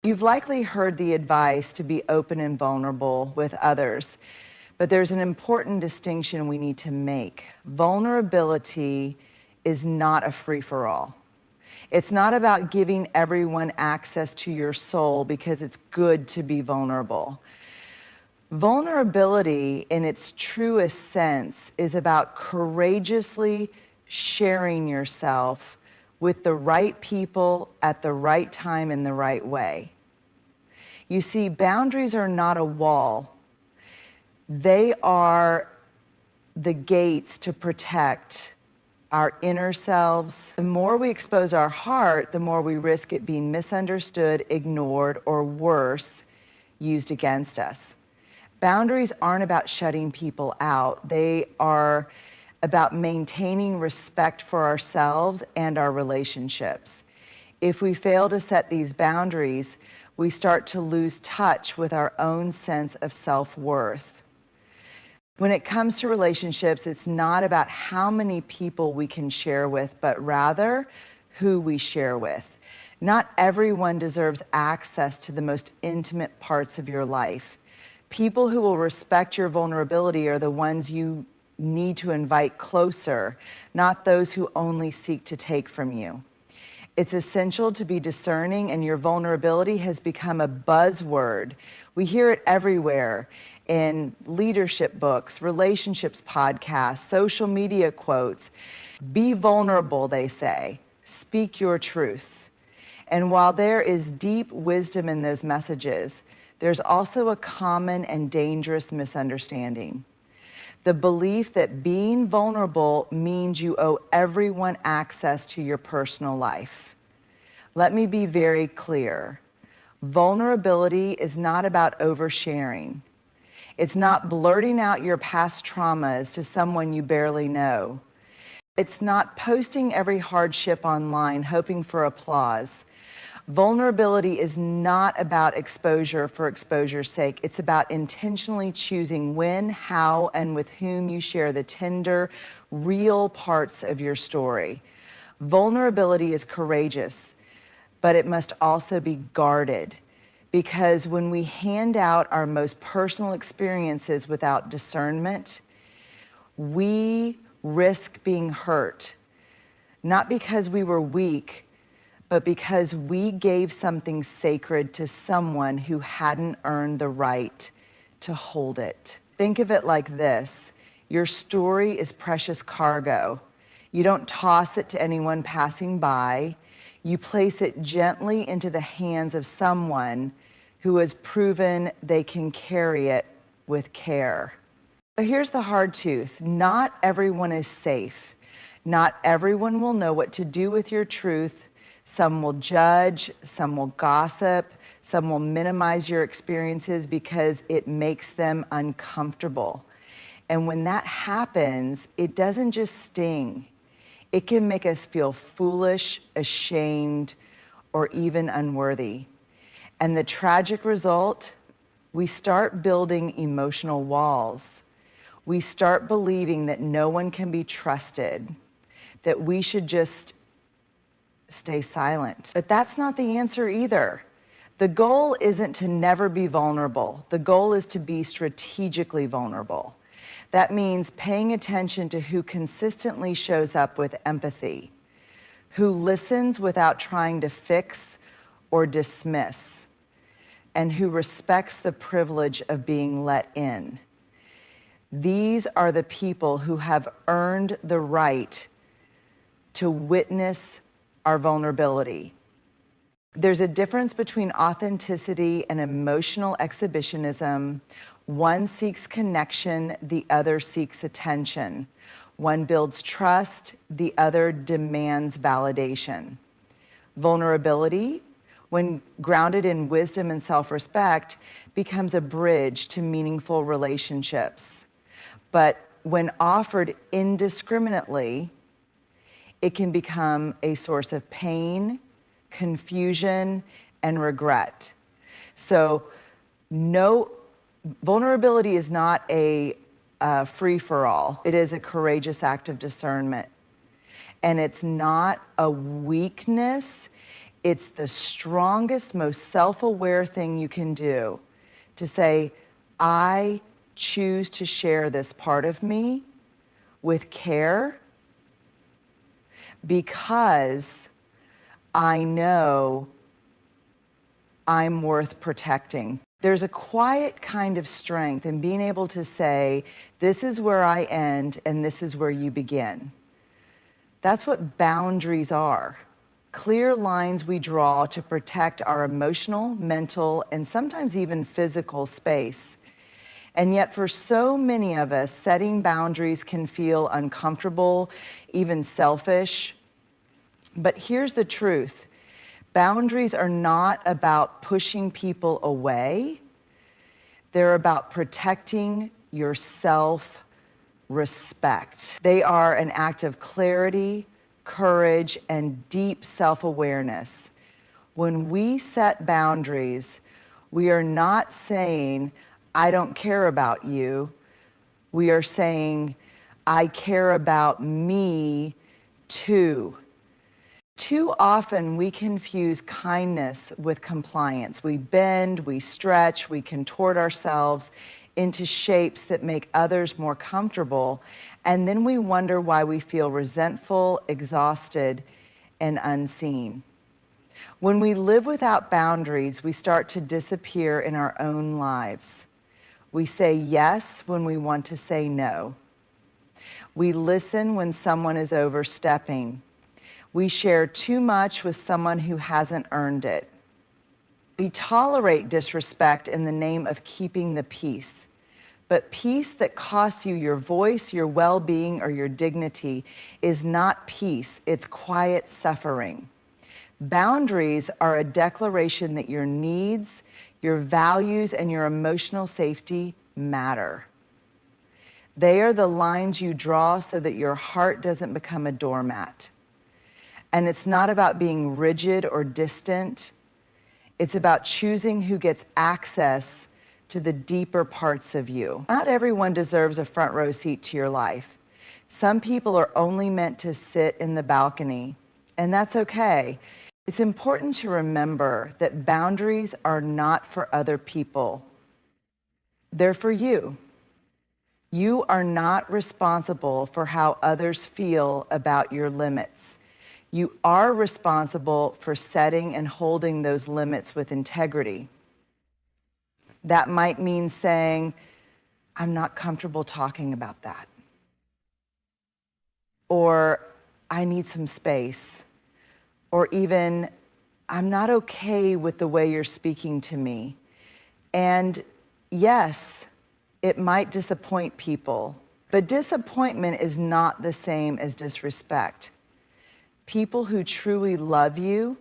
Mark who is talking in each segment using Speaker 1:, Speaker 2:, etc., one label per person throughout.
Speaker 1: You've likely heard the advice to be open and vulnerable with others, but there's an important distinction we need to make. Vulnerability is not a free-for-all. It's not about giving everyone access to your soul because it's good to be vulnerable. Vulnerability, in its truest sense, is about courageously sharing yourself with the right people at the right time in the right way. You see, boundaries are not a wall. They are the gates to protect our inner selves. The more we expose our heart, the more we risk it being misunderstood, ignored, or worse, used against us. Boundaries aren't about shutting people out. They are about maintaining respect for ourselves and our relationships. If we fail to set these boundaries, we start to lose touch with our own sense of self-worth. When it comes to relationships, it's not about how many people we can share with, but rather who we share with. Not everyone deserves access to the most intimate parts of your life. People who will respect your vulnerability are the ones you need to invite closer, not those who only seek to take from you. It's essential to be discerning, and your vulnerability has become a buzzword. We hear it everywhere in leadership books, relationships podcasts, social media quotes. Be vulnerable, they say. Speak your truth. And while there is deep wisdom in those messages, there's also a common and dangerous misunderstanding. The belief that being vulnerable means you owe everyone access to your personal life. Let me be very clear. Vulnerability is not about oversharing. It's not blurting out your past traumas to someone you barely know. It's not posting every hardship online hoping for applause. Vulnerability is not about exposure for exposure's sake. It's about intentionally choosing when, how, and with whom you share the tender, real parts of your story. Vulnerability is courageous, but it must also be guarded, because when we hand out our most personal experiences without discernment, we risk being hurt, not because we were weak, but because we gave something sacred to someone who hadn't earned the right to hold it. Think of it like this. Your story is precious cargo. You don't toss it to anyone passing by. You place it gently into the hands of someone who has proven they can carry it with care. So here's the hard truth. Not everyone is safe. Not everyone will know what to do with your truth. Some will judge, some will gossip, some will minimize your experiences because it makes them uncomfortable. And when that happens, it doesn't just sting. It can make us feel foolish, ashamed, or even unworthy. And the tragic result, we start building emotional walls. We start believing that no one can be trusted, that we should just stay silent. But that's not the answer either. The goal isn't to never be vulnerable. The goal is to be strategically vulnerable. That means paying attention to who consistently shows up with empathy, who listens without trying to fix or dismiss, and who respects the privilege of being let in. These are the people who have earned the right to witness our vulnerability. There's a difference between authenticity and emotional exhibitionism. One seeks connection, the other seeks attention. One builds trust, the other demands validation. Vulnerability, when grounded in wisdom and self-respect, becomes a bridge to meaningful relationships. But when offered indiscriminately, it can become a source of pain, confusion, and regret. So vulnerability is not a free-for-all. It is a courageous act of discernment. And it's not a weakness. It's the strongest, most self-aware thing you can do to say, I choose to share this part of me with care because I know I'm worth protecting. There's a quiet kind of strength in being able to say, this is where I end and this is where you begin. That's what boundaries are. Clear lines we draw to protect our emotional, mental, and sometimes even physical space. And yet for so many of us, setting boundaries can feel uncomfortable, even selfish. But here's the truth. Boundaries are not about pushing people away. They're about protecting your self-respect. They are an act of clarity, courage, and deep self-awareness. When we set boundaries, we are not saying, I don't care about you. We are saying, I care about me too. Too often we confuse kindness with compliance. We bend, we stretch, we contort ourselves into shapes that make others more comfortable, and then we wonder why we feel resentful, exhausted, and unseen. When we live without boundaries, we start to disappear in our own lives. We say yes when we want to say no. We listen when someone is overstepping. We share too much with someone who hasn't earned it. We tolerate disrespect in the name of keeping the peace. But peace that costs you your voice, your well-being, or your dignity is not peace, it's quiet suffering. Boundaries are a declaration that your needs, your values, and your emotional safety matter. They are the lines you draw so that your heart doesn't become a doormat. And it's not about being rigid or distant. It's about choosing who gets access to the deeper parts of you. Not everyone deserves a front row seat to your life. Some people are only meant to sit in the balcony, and that's okay. It's important to remember that boundaries are not for other people. They're for you. You are not responsible for how others feel about your limits. You are responsible for setting and holding those limits with integrity. That might mean saying, I'm not comfortable talking about that. Or I need some space. Or even, I'm not okay with the way you're speaking to me. And yes, it might disappoint people, but disappointment is not the same as disrespect. People who truly love you,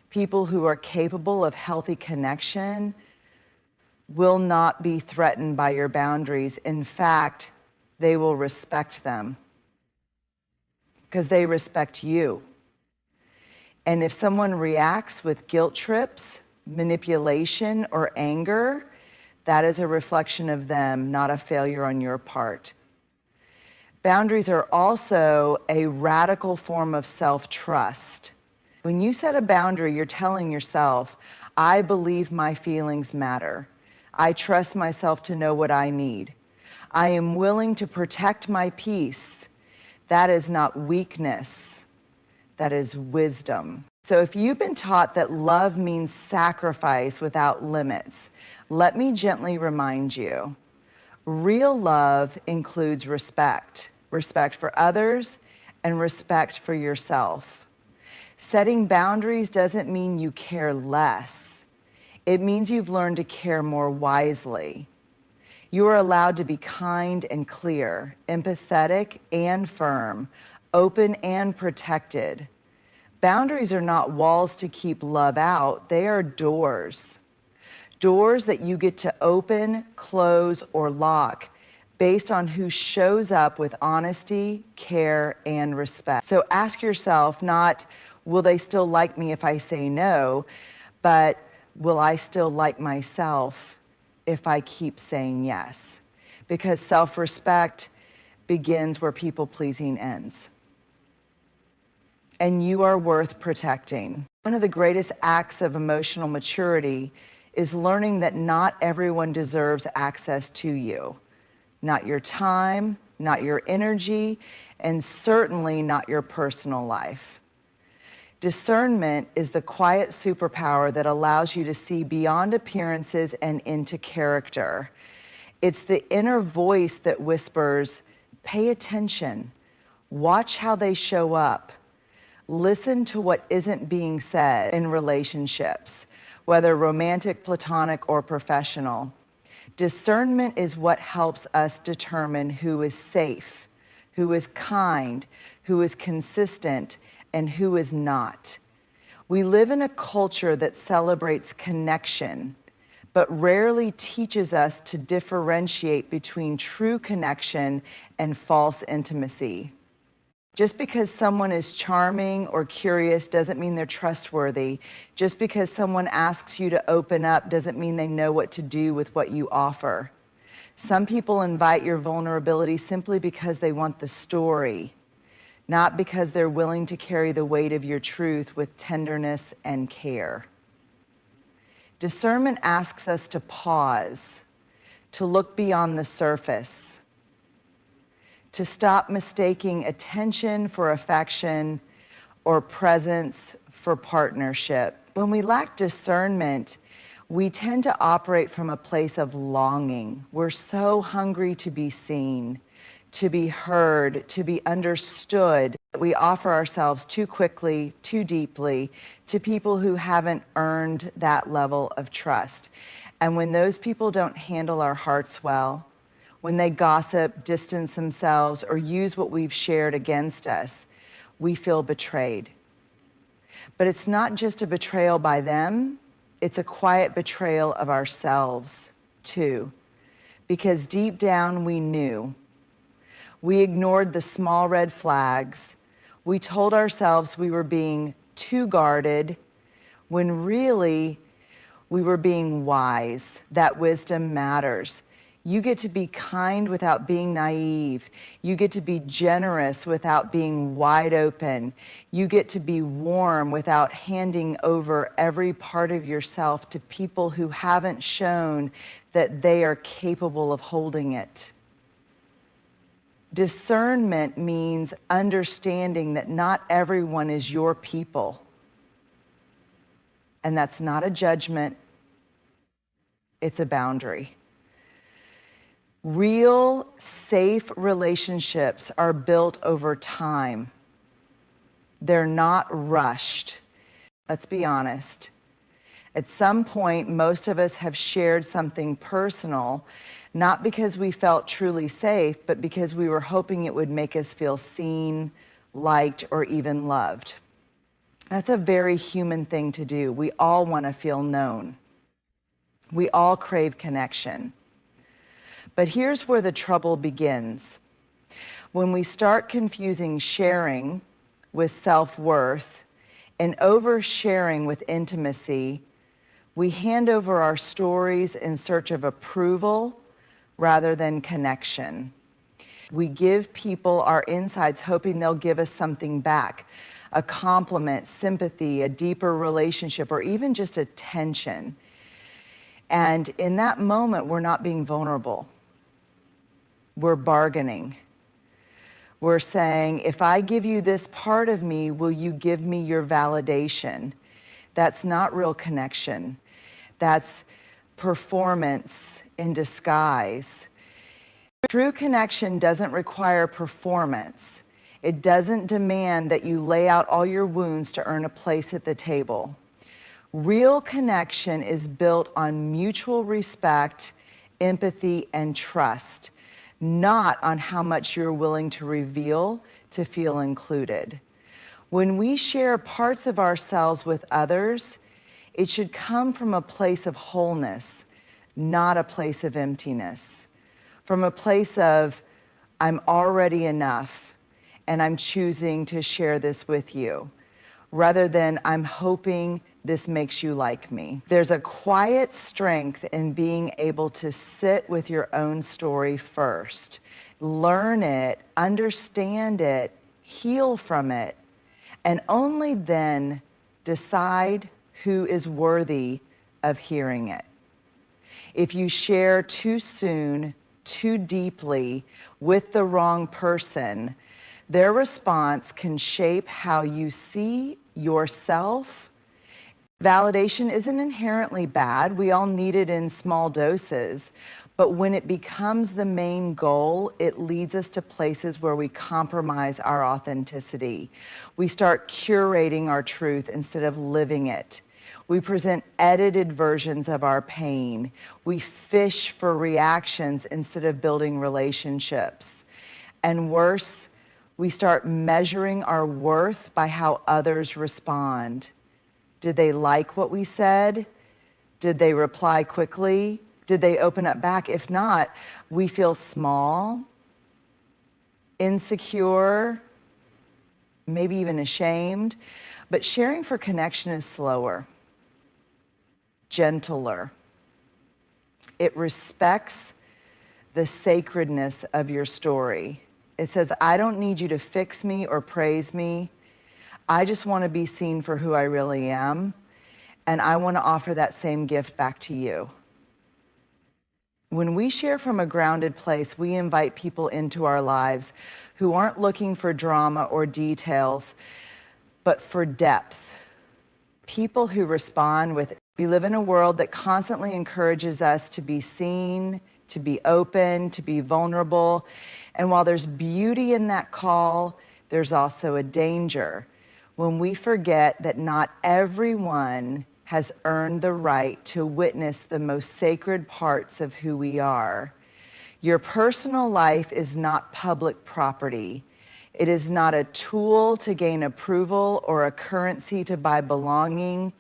Speaker 1: people who are capable of healthy connection, will not be threatened by your boundaries. In fact, they will respect them because they respect you. And if someone reacts with guilt trips, manipulation, or anger, that is a reflection of them, not a failure on your part. Boundaries are also a radical form of self-trust. When you set a boundary, you're telling yourself, I believe my feelings matter. I trust myself to know what I need. I am willing to protect my peace. That is not weakness. That is wisdom. So if you've been taught that love means sacrifice without limits, let me gently remind you. Real love includes respect, respect for others, and respect for yourself. Setting boundaries doesn't mean you care less. It means you've learned to care more wisely. You are allowed to be kind and clear, empathetic and firm, open and protected. Boundaries are not walls to keep love out, they are doors. Doors that you get to open, close, or lock based on who shows up with honesty, care, and respect. So ask yourself not, will they still like me if I say no, but will I still like myself if I keep saying yes? Because self-respect begins where people-pleasing ends. and you are worth protecting. One of the greatest acts of emotional maturity is learning that not everyone deserves access to you. Not your time, not your energy, and certainly not your personal life. Discernment is the quiet superpower that allows you to see beyond appearances and into character. It's the inner voice that whispers, pay attention, watch how they show up, listen to what isn't being said in relationships, whether romantic, platonic, or professional. Discernment is what helps us determine who is safe, who is kind, who is consistent, and who is not. We live in a culture that celebrates connection, but rarely teaches us to differentiate between true connection and false intimacy. Just because someone is charming or curious doesn't mean they're trustworthy. Just because someone asks you to open up doesn't mean they know what to do with what you offer. Some people invite your vulnerability simply because they want the story, not because they're willing to carry the weight of your truth with tenderness and care. Discernment asks us to pause, to look beyond the surface, to stop mistaking attention for affection or presence for partnership. When we lack discernment, we tend to operate from a place of longing. We're so hungry to be seen, to be heard, to be understood. We offer ourselves too quickly, too deeply to people who haven't earned that level of trust. And when those people don't handle our hearts well, when they gossip, distance themselves, or use what we've shared against us, we feel betrayed. But it's not just a betrayal by them, it's a quiet betrayal of ourselves too. Because deep down we knew. We ignored the small red flags. We told ourselves we were being too guarded, when really we were being wise. That wisdom matters. You get to be kind without being naive. You get to be generous without being wide open. You get to be warm without handing over every part of yourself to people who haven't shown that they are capable of holding it. Discernment means understanding that not everyone is your people. And that's not a judgment, it's a boundary. Real, safe relationships are built over time. They're not rushed. Let's be honest. At some point, most of us have shared something personal, not because we felt truly safe, but because we were hoping it would make us feel seen, liked, or even loved. That's a very human thing to do. We all want to feel known. We all crave connection. But here's where the trouble begins. When we start confusing sharing with self-worth and oversharing with intimacy, we hand over our stories in search of approval rather than connection. We give people our insides hoping they'll give us something back, a compliment, sympathy, a deeper relationship, or even just attention. And in that moment, we're not being vulnerable. We're bargaining. We're saying, if I give you this part of me, will you give me your validation? That's not real connection. That's performance in disguise. True connection doesn't require performance. It doesn't demand that you lay out all your wounds to earn a place at the table. Real connection is built on mutual respect, empathy, and trust, not on how much you're willing to reveal to feel included. When we share parts of ourselves with others, it should come from a place of wholeness, not a place of emptiness. From a place of, I'm already enough, and I'm choosing to share this with you, rather than I'm hoping this makes you like me. There's a quiet strength in being able to sit with your own story first, learn it, understand it, heal from it, And only then decide who is worthy of hearing it. If you share too soon, too deeply with the wrong person, their response can shape how you see yourself. Validation isn't inherently bad. We all need it in small doses. But when it becomes the main goal, it leads us to places where we compromise our authenticity. We start curating our truth instead of living it. We present edited versions of our pain. We fish for reactions instead of building relationships. And worse, we start measuring our worth by how others respond. Did they like what we said? Did they reply quickly? Did they open up back? If not, we feel small, insecure, maybe even ashamed. But sharing for connection is slower, gentler. It respects the sacredness of your story. It says, I don't need you to fix me or praise me. I just want to be seen for who I really am, and I want to offer that same gift back to you. When we share from a grounded place, we invite people into our lives who aren't looking for drama or details, but for depth. People who respond with, we live in a world that constantly encourages us to be seen, to be open, to be vulnerable. And while there's beauty in that call, there's also a danger when we forget that not everyone has earned the right to witness the most sacred parts of who we are. Your personal life is not public property. It is not a tool to gain approval or a currency to buy belonging.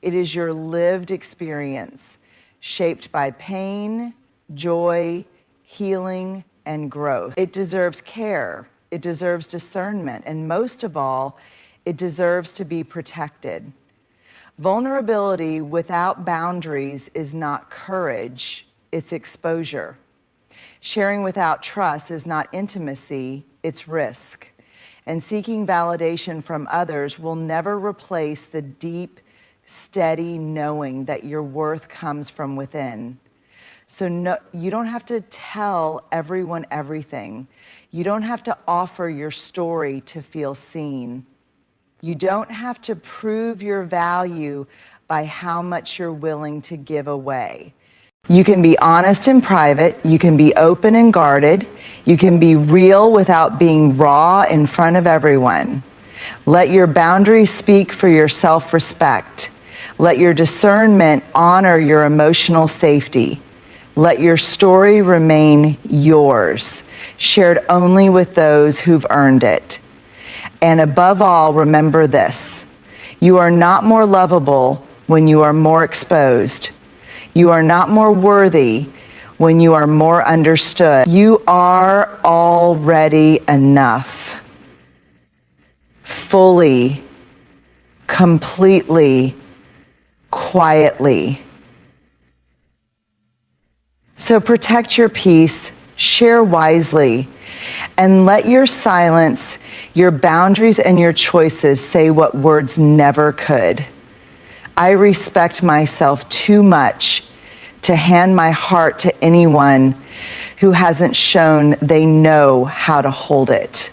Speaker 1: It is your lived experience, shaped by pain, joy, healing, and growth. It deserves care. It deserves discernment. And most of all, it deserves to be protected. Vulnerability without boundaries is not courage, it's exposure. Sharing without trust is not intimacy, it's risk. And seeking validation from others will never replace the deep, steady knowing that your worth comes from within. So no, you don't have to tell everyone everything. You don't have to offer your story to feel seen. You don't have to prove your value by how much you're willing to give away. You can be honest in private, you can be open and guarded, you can be real without being raw in front of everyone. Let your boundaries speak for your self-respect. Let your discernment honor your emotional safety. Let your story remain yours, shared only with those who've earned it. And above all, remember this: you are not more lovable when you are more exposed. You are not more worthy when you are more understood. You are already enough. Fully, completely, quietly. So protect your peace, share wisely, and let your silence, your boundaries, and your choices say what words never could. I respect myself too much to hand my heart to anyone who hasn't shown they know how to hold it.